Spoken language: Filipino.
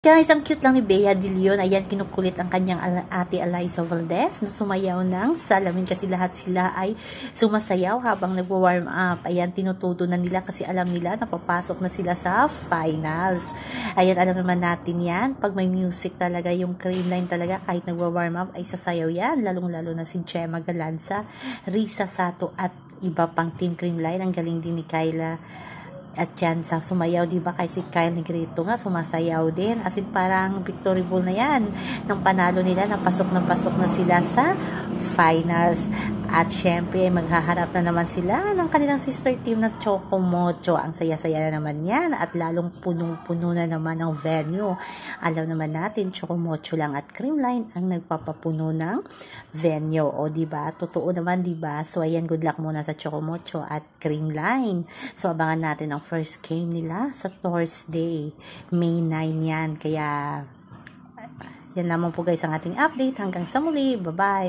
Guys, ang cute lang ni Bea De Leon. Ayan, kinukulit ang kanyang ate Eliza Valdez na sumayaw ng salamin kasi lahat sila ay sumasayaw habang nagwa-warm up. Ayan, tinututo na nila kasi alam nila na papasok na sila sa finals. Ayan, alam naman natin yan. Pag may music talaga, yung Creamline talaga, kahit nagwa-warm up ay sasayaw yan. Lalong-lalo na si Gemma Galanza, Risa Sato at iba pang Team Creamline. Ang galing din ni Kyla at yan sa sumayaw, di ba? Kay si Kyle Negrito nga sumasayaw din, as in parang victory ball na yan ng panalo nila, napasok na sila sa finals. At syempre maghaharap na naman sila ng kanilang sister team na Choco Mocho. Ang saya-saya na naman yan at lalong punong-puno na naman ang venue. Alam naman natin Choco Mocho lang at Creamline ang nagpapapuno ng venue, o di ba? Totoo naman, di ba? So ayan, good luck muna sa Choco Mocho at Creamline. So abangan natin ang first game nila sa Thursday, May 9 yan. Kaya yan lamang po guys ang ating update. Hanggang sa muli, bye bye.